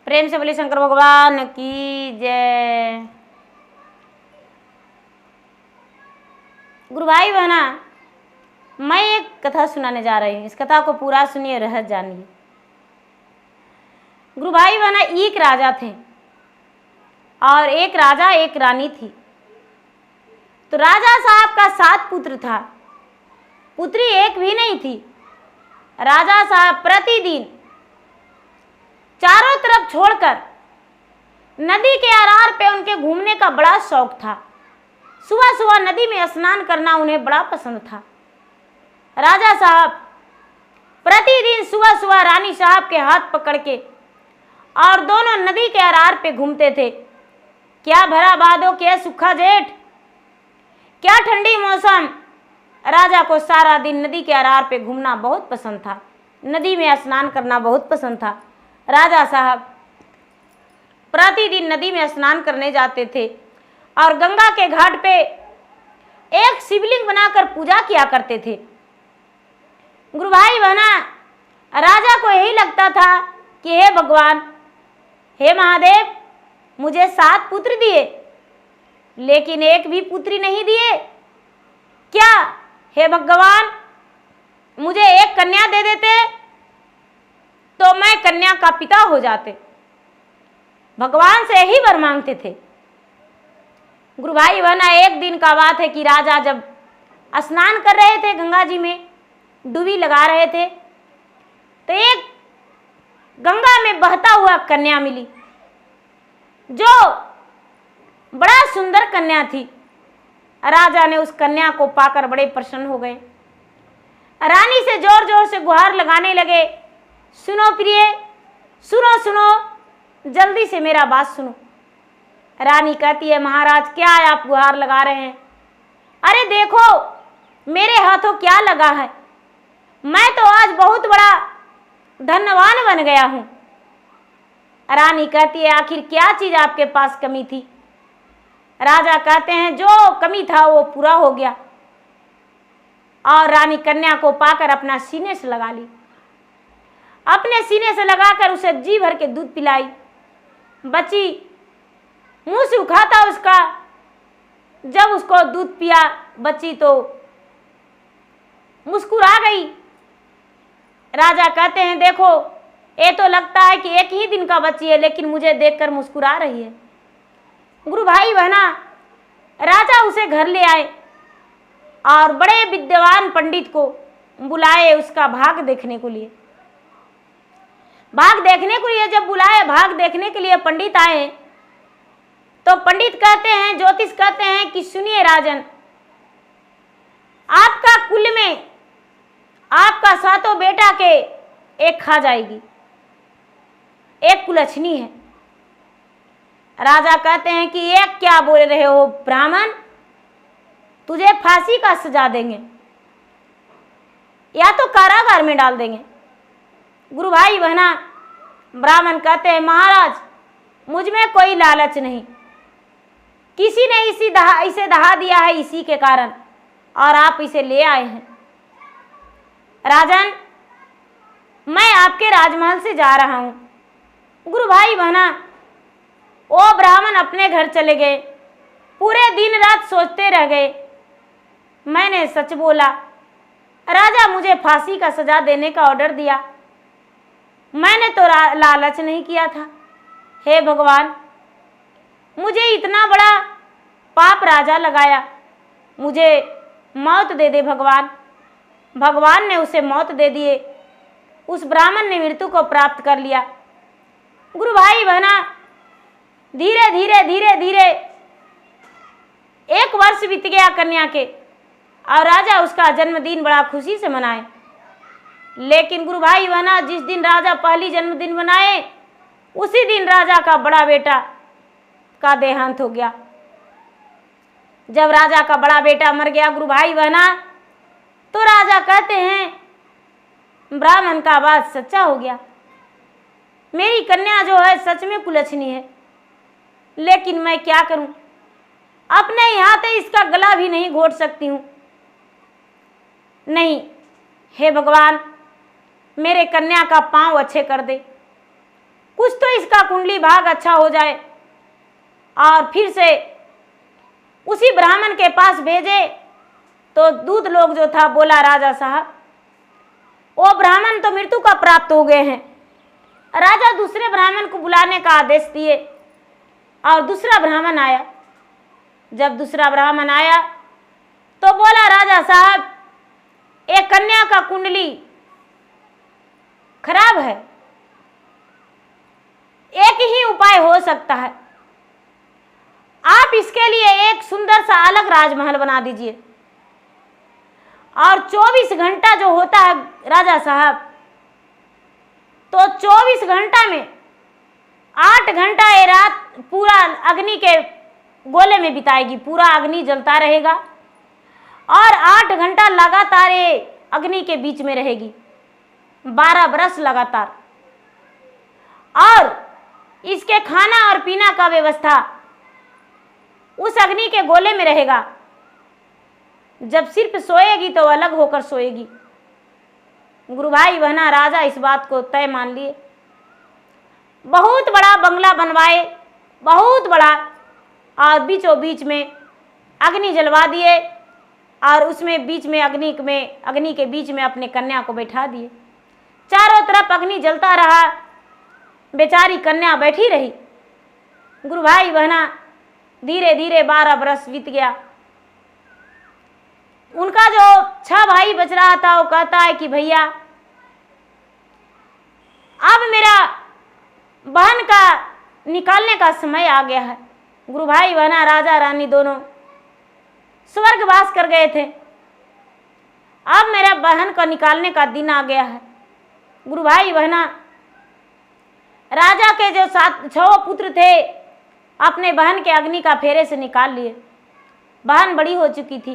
प्रेम से बोले शंकर भगवान की जय। गुरु भाई बहना, मैं एक कथा सुनाने जा रही हूँ। इस कथा को पूरा सुनिए, रहस्य जानिए। गुरु भाई बहना, एक राजा थे और एक राजा एक रानी थी। तो राजा साहब का 7 पुत्र था, पुत्री एक भी नहीं थी। राजा साहब प्रतिदिन चारों तरफ छोड़कर नदी के आरार पे उनके घूमने का बड़ा शौक था। सुबह सुबह नदी में स्नान करना उन्हें बड़ा पसंद था। राजा साहब प्रतिदिन सुबह सुबह रानी साहब के हाथ पकड़ के और दोनों नदी के आरार पे घूमते थे। क्या भरा भादो, क्या सूखा जेठ, क्या ठंडी मौसम। राजा को सारा दिन नदी के आरार पे घूमना बहुत पसंद था, नदी में स्नान करना बहुत पसंद था। राजा साहब प्रतिदिन नदी में स्नान करने जाते थे और गंगा के घाट पे एक शिवलिंग बनाकर पूजा किया करते थे। गुरु भाई बहना, राजा को यही लगता था कि हे भगवान, हे महादेव, मुझे 7 पुत्र दिए लेकिन एक भी पुत्री नहीं दिए। क्या हे भगवान, मुझे एक कन्या दे देते तो मैं कन्या का पिता हो जाते। भगवान से यही वर मांगते थे। गुरु भाई बहना, एक दिन का बात है कि राजा जब स्नान कर रहे थे, गंगा जी में डुबी लगा रहे थे, तो एक गंगा में बहता हुआ कन्या मिली जो बड़ा सुंदर कन्या थी। राजा ने उस कन्या को पाकर बड़े प्रसन्न हो गए। रानी से जोर जोर से गुहार लगाने लगे, सुनो प्रिय, सुनो सुनो, जल्दी से मेरा बात सुनो। रानी कहती है, महाराज क्या है आप गुहार लगा रहे हैं? अरे देखो मेरे हाथों क्या लगा है, मैं तो आज बहुत बड़ा धनवान बन गया हूं। रानी कहती है, आखिर क्या चीज आपके पास कमी थी? राजा कहते हैं, जो कमी था वो पूरा हो गया। और रानी कन्या को पाकर अपना सीने से लगा ली, अपने सीने से लगाकर उसे जी भर के दूध पिलाई। बच्ची मुंह सूखा था उसका, जब उसको दूध पिया बच्ची तो मुस्कुरा गई। राजा कहते हैं, देखो ये तो लगता है कि एक ही दिन का बच्ची है, लेकिन मुझे देखकर मुस्कुरा रही है। गुरु भाई बहना, राजा उसे घर ले आए और बड़े विद्वान पंडित को बुलाए उसका भाग देखने के लिए। भाग देखने के लिए जब बुलाए, भाग देखने के लिए पंडित आए, तो पंडित कहते हैं, ज्योतिष कहते हैं कि सुनिए राजन, आपका कुल में आपका 7 बेटा के एक खा जाएगी, एक कुलछनी है। राजा कहते हैं कि एक क्या बोल रहे हो ब्राह्मण, तुझे फांसी का सजा देंगे या तो कारागार में डाल देंगे। गुरु भाई बहना, ब्राह्मण कहते हैं, महाराज मुझ में कोई लालच नहीं, किसी ने इसे दहा दिया है इसी के कारण, और आप इसे ले आए हैं। राजन, मैं आपके राजमहल से जा रहा हूं। गुरु भाई बहना, वो ब्राह्मण अपने घर चले गए, पूरे दिन रात सोचते रह गए। मैंने सच बोला, राजा मुझे फांसी का सजा देने का ऑर्डर दिया, मैंने तो लालच नहीं किया था। हे भगवान, मुझे इतना बड़ा पाप राजा लगाया, मुझे मौत दे दे भगवान। भगवान ने उसे मौत दे दिए, उस ब्राह्मण ने मृत्यु को प्राप्त कर लिया। गुरु भाई बहना, धीरे धीरे धीरे धीरे 1 वर्ष बीत गया कन्या के, और राजा उसका जन्मदिन बड़ा खुशी से मनाए। लेकिन गुरु भाई बहना, जिस दिन राजा पहली जन्मदिन मनाए, उसी दिन राजा का बड़ा बेटा का देहांत हो गया। जब राजा का बड़ा बेटा मर गया गुरु भाई बहना, तो राजा कहते हैं, ब्राह्मण का बात सच्चा हो गया, मेरी कन्या जो है सच में कुलछनी है, लेकिन मैं क्या करूं, अपने ही हाथ इसका गला भी नहीं घोट सकती हूं। नहीं, हे भगवान, मेरे कन्या का पांव अच्छे कर दे। कुछ तो इसका कुंडली भाग अच्छा हो जाए। और फिर से उसी ब्राह्मण के पास भेजे तो दूध लोग जो था बोला, राजा साहब वो ब्राह्मण तो मृत्यु का प्राप्त हो गए हैं। राजा दूसरे ब्राह्मण को बुलाने का आदेश दिए और दूसरा ब्राह्मण आया। जब दूसरा ब्राह्मण आया तो बोला, राजा साहब एक कन्या का कुंडली खराब है, एक ही उपाय हो सकता है, आप इसके लिए एक सुंदर सा अलग राजमहल बना दीजिए और 24 घंटा जो होता है राजा साहब, तो 24 घंटा में 8 घंटा ये रात पूरा अग्नि के गोले में बिताएगी, पूरा अग्नि जलता रहेगा और 8 घंटा लगातार ये अग्नि के बीच में रहेगी, 12 बरस लगातार। और इसके खाना और पीना का व्यवस्था उस अग्नि के गोले में रहेगा। जब सिर्फ सोएगी तो अलग होकर सोएगी। गुरु भाई बहना राजा इस बात को तय मान लिए। बहुत बड़ा बंगला बनवाए, बहुत बड़ा, और बीचों बीच में अग्नि जलवा दिए और उसमें बीच में अग्नि के बीच में अपने कन्या को बैठा दिए। चारों तरफ अग्नि जलता रहा, बेचारी कन्या बैठी रही। गुरु भाई बहना धीरे धीरे 12 बरस बीत गया। उनका जो 6 भाई बच रहा था वो कहता है कि भैया अब मेरा बहन का निकालने का समय आ गया है। गुरु भाई बहना राजा रानी दोनों स्वर्गवास कर गए थे, अब मेरा बहन का निकालने का दिन आ गया है। गुरु भाई बहना राजा के जो 6 पुत्र थे अपने बहन के अग्नि का फेरे से निकाल लिए। बहन बड़ी हो चुकी थी,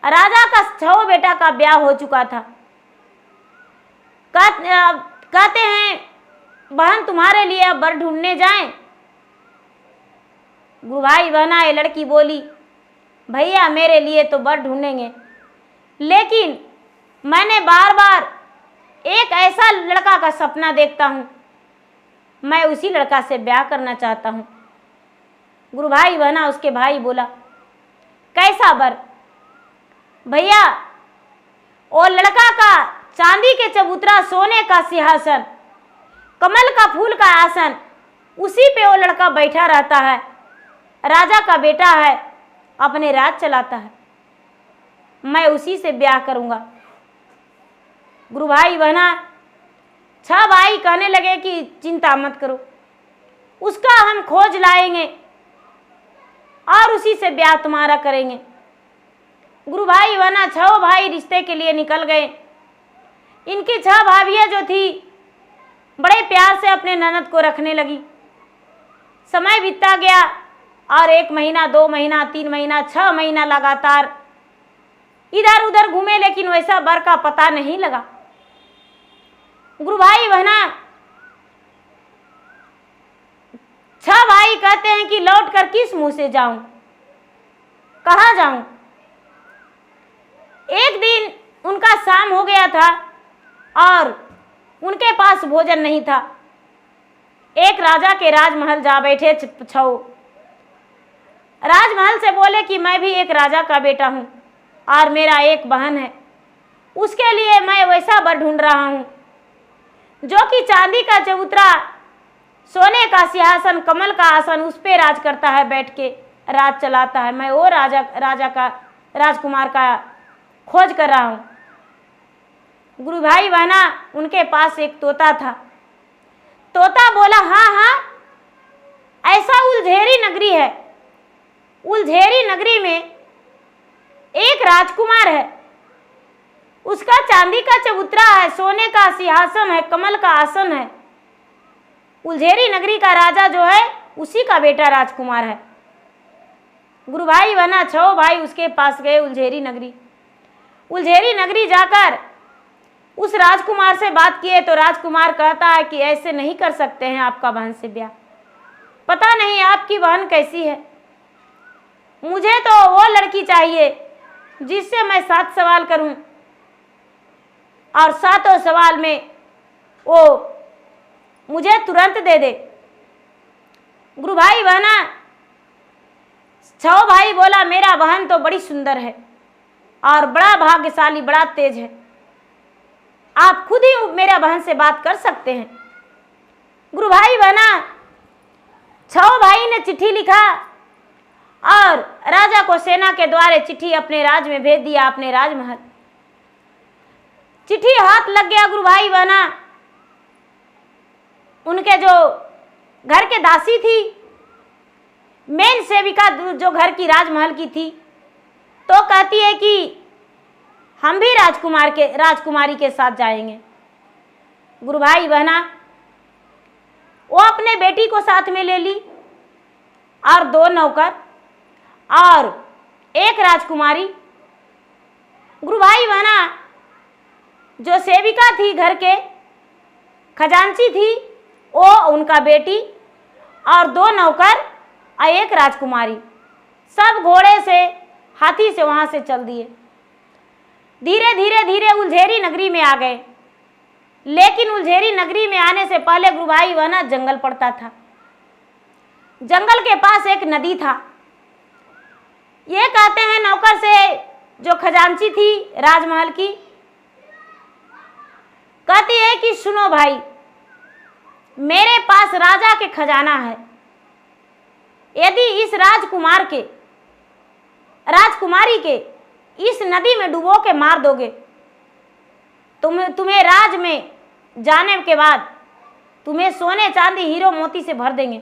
राजा का 6 बेटा का ब्याह हो चुका था। कहते हैं बहन तुम्हारे लिए अब वर ढूंढने जाएं। गुरु भाई बहना ये लड़की बोली, भैया मेरे लिए तो वर ढूंढेंगे, लेकिन मैंने बार बार एक ऐसा लड़का का सपना देखता हूँ, मैं उसी लड़का से ब्याह करना चाहता हूँ। गुरु भाई बहना उसके भाई बोला, कैसा वर? भैया वो लड़का का चांदी के चबूतरा, सोने का सिंहासन, कमल का फूल का आसन, उसी पे वो लड़का बैठा रहता है, राजा का बेटा है, अपने राज चलाता है, मैं उसी से ब्याह करूंगा। गुरु भाई बहना 6 भाई कहने लगे कि चिंता मत करो, उसका हम खोज लाएंगे और उसी से ब्याह तुम्हारा करेंगे। गुरु भाई बहना 6 भाई रिश्ते के लिए निकल गए। इनकी 6 भाभियाँ जो थी बड़े प्यार से अपने ननद को रखने लगी। समय बीतता गया और 1 महीना, 2 महीना, 3 महीना, 6 महीना लगातार इधर उधर घूमे, लेकिन वैसा वर का पता नहीं लगा। गुरु भाई बहना 6 भाई कहते हैं कि लौट कर किस मुंह से जाऊं, कहाँ जाऊं। एक दिन उनका शाम हो गया था और उनके पास भोजन नहीं था। एक राजा के राजमहल जा बैठे 6। राजमहल से बोले कि मैं भी एक राजा का बेटा हूँ और मेरा एक बहन है, उसके लिए मैं वैसा वर ढूंढ रहा हूँ जो कि चांदी का चबूतरा, सोने का सिंहासन, कमल का आसन, उस पे राज करता है, बैठ के राज चलाता है। मैं वो राजकुमार का खोज कर रहा हूँ। गुरु भाई बहना उनके पास एक तोता था। तोता बोला, हाँ हाँ ऐसा उलझेरी नगरी है, उलझेरी नगरी में एक राजकुमार है, उसका चांदी का चबूतरा है, सोने का सिंहासन है, कमल का आसन है। उलझेरी नगरी का राजा जो है उसी का बेटा राजकुमार है। गुरु भाई बहना 6 भाई उसके पास गए उलझेरी नगरी। उलझेरी नगरी जाकर उस राजकुमार से बात किए तो राजकुमार कहता है कि ऐसे नहीं कर सकते हैं आपका बहन से ब्याह, पता नहीं आपकी बहन कैसी है, मुझे तो वो लड़की चाहिए जिससे मैं 7 सवाल करूं और 7 सवाल में वो मुझे तुरंत दे दे। गुरु भाई बहना, 6 भाई बोला मेरा बहन तो बड़ी सुंदर है और बड़ा भाग्यशाली, बड़ा तेज है, आप खुद ही मेरा बहन से बात कर सकते हैं। गुरु भाई बहना, 6 भाई ने चिट्ठी लिखा और राजा को सेना के द्वारे चिट्ठी अपने राज में भेज दिया, अपने राजमहल। चिट्ठी हाथ लग गया गुरु भाई बहना, उनके जो घर के दासी थी, मेन सेविका जो घर की राजमहल की थी, तो कहती है कि हम भी राजकुमारी के साथ जाएंगे। गुरु भाई बहना, वो अपने बेटी को साथ में ले ली और 2 नौकर और 1 राजकुमारी। गुरु भाई बहना, जो सेविका थी घर के, खजांची थी, वो उनका बेटी और 2 नौकर और 1 राजकुमारी, सब घोड़े से, हाथी से वहां से चल दिए। धीरे धीरे धीरे उल्झेरी नगरी में आ गए। लेकिन उल्झेरी नगरी में आने से पहले गुरु भाई बहना जंगल पड़ता था। जंगल के पास एक नदी था। ये कहते हैं नौकर से, जो खजांची थी राजमहल की, कहती है कि सुनो भाई, मेरे पास राजा के खजाना है, यदि इस राजकुमारी के इस नदी में डुबो के मार दोगे, तुम्हें राज में जाने के बाद तुम्हें सोने चांदी हीरो मोती से भर देंगे,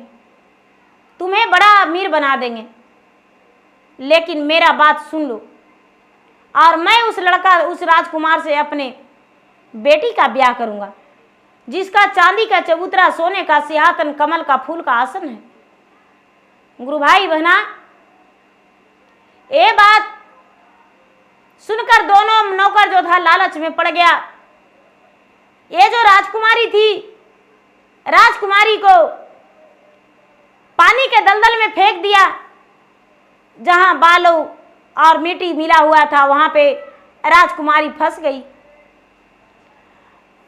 तुम्हें बड़ा अमीर बना देंगे। लेकिन मेरा बात सुन लो, और मैं उस राजकुमार से अपने बेटी का ब्याह करूंगा, जिसका चांदी का चबूतरा, सोने का सिंहासन, कमल का फूल का आसन है। गुरु भाई बहना, ये बात सुनकर दोनों नौकर जो था लालच में पड़ गया। ये जो राजकुमारी थी, राजकुमारी को पानी के दलदल में फेंक दिया, जहां बालू और मिट्टी मिला हुआ था, वहां पे राजकुमारी फंस गई।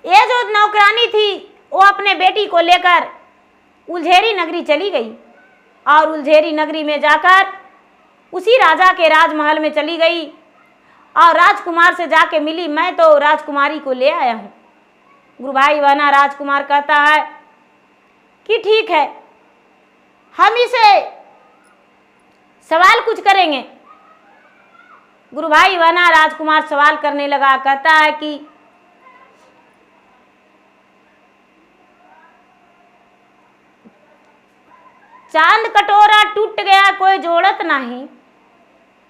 ये जो नौकरानी थी, वो अपने बेटी को लेकर उल्झेरी नगरी चली गई और उल्झेरी नगरी में जाकर उसी राजा के राजमहल में चली गई और राजकुमार से जाके मिली, मैं तो राजकुमारी को ले आया हूँ। गुरु भाई बहना, राजकुमार कहता है कि ठीक है, हम इसे सवाल कुछ करेंगे। गुरु भाई बहना, राजकुमार सवाल करने लगा। कहता है कि चांद कटोरा टूट गया कोई जोड़त नहीं,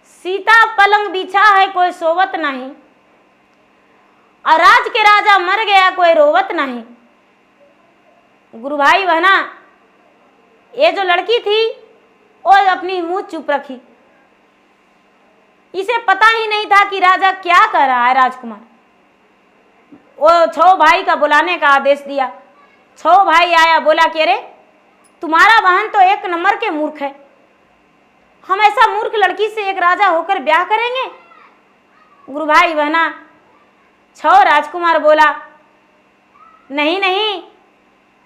सीता पलंग बिछा है कोई सोवत नहीं, और राज के राजा मर गया कोई रोवत नहीं। गुरु भाई बहना, ये जो लड़की थी वो अपनी मुंह चुप रखी। इसे पता ही नहीं था कि राजा क्या कर रहा है। राजकुमार वो 6 भाई का बुलाने का आदेश दिया। 6 भाई आया, बोला कि अरे तुम्हारा बहन तो 1 नंबर के मूर्ख है, हम ऐसा मूर्ख लड़की से एक राजा होकर ब्याह करेंगे। गुरु भाई बहना, 6 राजकुमार बोला, नहीं नहीं,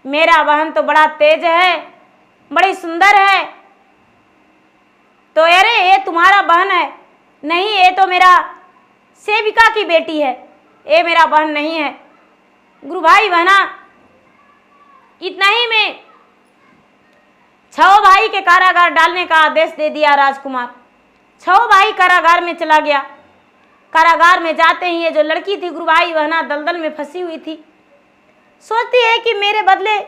मेरा बहन तो बड़ा तेज है, बड़ी सुंदर है। तो अरे ये तुम्हारा बहन है? नहीं, ये तो मेरा सेविका की बेटी है, ये मेरा बहन नहीं है। गुरु भाई बहना, इतना ही में 6 भाई के कारागार डालने का आदेश दे दिया राजकुमार। 6 भाई कारागार में चला गया। कारागार में जाते ही ये जो लड़की थी गुरु भाई बहना दलदल में फंसी हुई थी, सोचती है कि मेरे बदले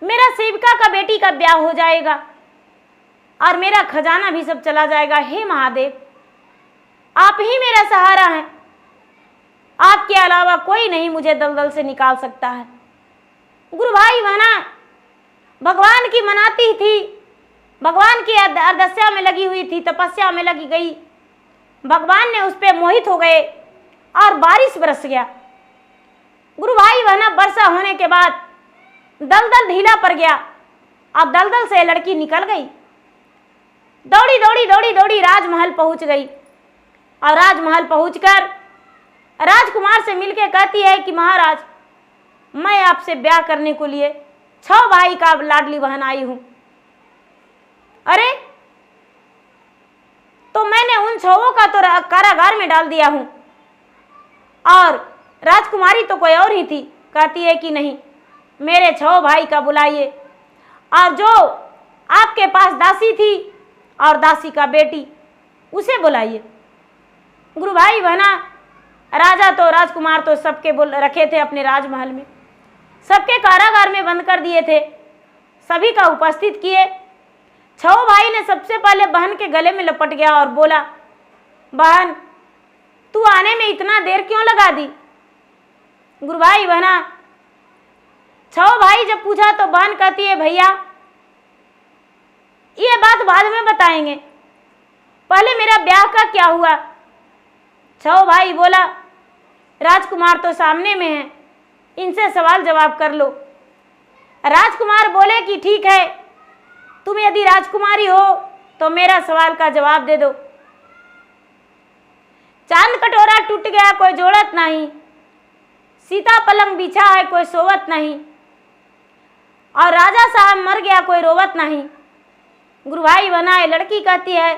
मेरा सेविका का बेटी का ब्याह हो जाएगा और मेरा खजाना भी सब चला जाएगा। हे महादेव, आप ही मेरा सहारा हैं, आपके अलावा कोई नहीं मुझे दलदल से निकाल सकता है। गुरु भाई बहना भगवान की मनाती थी, भगवान की अरदस्या में लगी हुई थी, तपस्या में लगी गई। भगवान ने उस पर मोहित हो गए और बारिश बरस गया। गुरु भाई बहना वर्षा होने के बाद दलदल ढीला पड़ गया। अब दलदल से लड़की निकल गई, दौड़ी दौड़ी दौड़ी दौड़ी राजमहल पहुंच गई और राजमहल पहुंचकर राजकुमार से मिलकर कहती है कि महाराज, मैं आपसे ब्याह करने को लिए 6 भाई का लाडली बहन आई हूं। अरे तो मैंने उन 6 का तो कारागार में डाल दिया हूं, और राजकुमारी तो कोई और ही थी। कहती है कि नहीं, मेरे 6 भाई का बुलाइए, और जो आपके पास दासी थी और दासी का बेटी, उसे बुलाइए। गुरु भाई बहना, राजा तो राजकुमार तो सबके रखे थे अपने राजमहल में, सबके कारागार में बंद कर दिए थे, सभी का उपस्थित किए। 6 भाई ने सबसे पहले बहन के गले में लपट गया और बोला, बहन तू आने में इतना देर क्यों लगा दी? गुरु भाई बहना, 6 भाई जब पूछा तो बहन कहती है, भैया ये बात बाद में बताएंगे, पहले मेरा ब्याह का क्या हुआ? 6 भाई बोला, राजकुमार तो सामने में है, इनसे सवाल जवाब कर लो। राजकुमार बोले कि ठीक है, तुम यदि राजकुमारी हो तो मेरा सवाल का जवाब दे दो। चांद कटोरा टूट गया कोई जोड़त नहीं, सीता पलंग बिछा है कोई सोवत नहीं, और राजा साहब मर गया कोई रोवत नहीं। गुरु भाई बनाए, लड़की कहती है,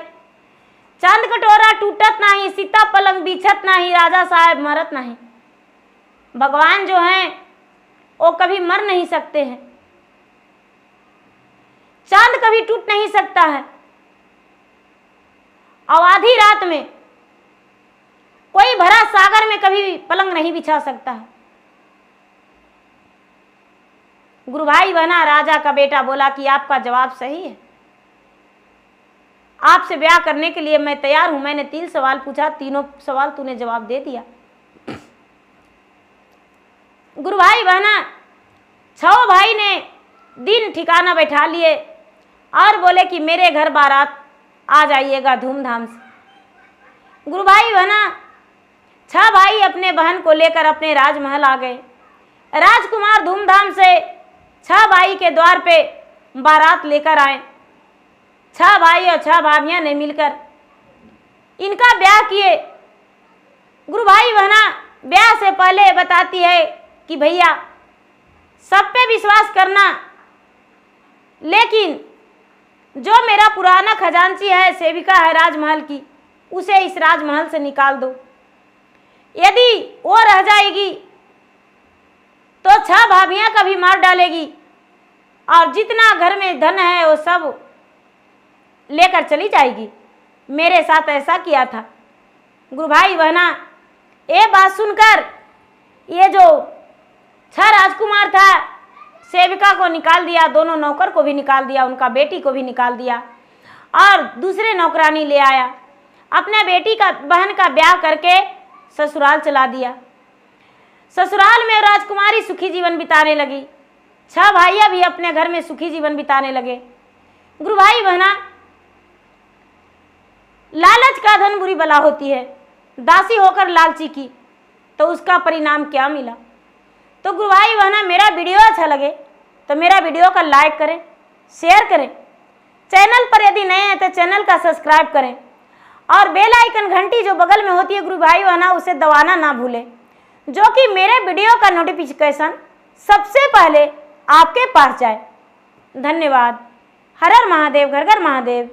चांद कटोरा टूटत नहीं, सीता पलंग बिछत नहीं, राजा साहब मरत नहीं। भगवान जो हैं वो कभी मर नहीं सकते हैं, चांद कभी टूट नहीं सकता है, और आधी रात में कोई भरा सागर में कभी पलंग नहीं बिछा सकता है। गुरु भाई बहना, राजा का बेटा बोला कि आपका जवाब सही है, आपसे ब्याह करने के लिए मैं तैयार हूं। मैंने 3 सवाल पूछा, तीनों सवाल तूने जवाब दे दिया। गुरु भाई बहना, 6 भाई ने दिन ठिकाना बैठा लिए और बोले कि मेरे घर बारात आ जाइएगा धूमधाम से। गुरु भाई बहना, 6 भाई अपने बहन को लेकर अपने राजमहल आ गए। राजकुमार धूमधाम से 6 भाई के द्वार पे बारात लेकर आए। 6 भाई और 6 भाभियां ने मिलकर इनका ब्याह किए। गुरु भाई बहना, ब्याह से पहले बताती है कि भैया सब पे विश्वास करना, लेकिन जो मेरा पुराना खजांची है, सेविका है राजमहल की, उसे इस राजमहल से निकाल दो। यदि वो रह जाएगी तो 6 भाभियां का भी मार डालेगी, और जितना घर में धन है वो सब लेकर चली जाएगी। मेरे साथ ऐसा किया था। गुरु भाई बहना, ये बात सुनकर ये जो 6 राजकुमार था, सेविका को निकाल दिया, दोनों नौकर को भी निकाल दिया, उनका बेटी को भी निकाल दिया, और दूसरे नौकरानी ले आया। अपने बेटी का बहन का ब्याह करके ससुराल चला दिया। ससुराल में राजकुमारी सुखी जीवन बिताने लगी। 6 भाइयाँ भी अपने घर में सुखी जीवन बिताने लगे। गुरु भाई बहना, लालच का धन बुरी बला होती है। दासी होकर लालची की तो उसका परिणाम क्या मिला? तो गुरु भाई बहना, मेरा वीडियो अच्छा लगे तो मेरा वीडियो का लाइक करें, शेयर करें, चैनल पर यदि नए हैं तो चैनल का सब्सक्राइब करें, और बेल आइकन घंटी जो बगल में होती है गुरु भाई बहना, उसे दबाना ना भूलें, जो कि मेरे वीडियो का नोटिफिकेशन सबसे पहले आपके पास जाए। धन्यवाद। हर हर महादेव, घर घर महादेव।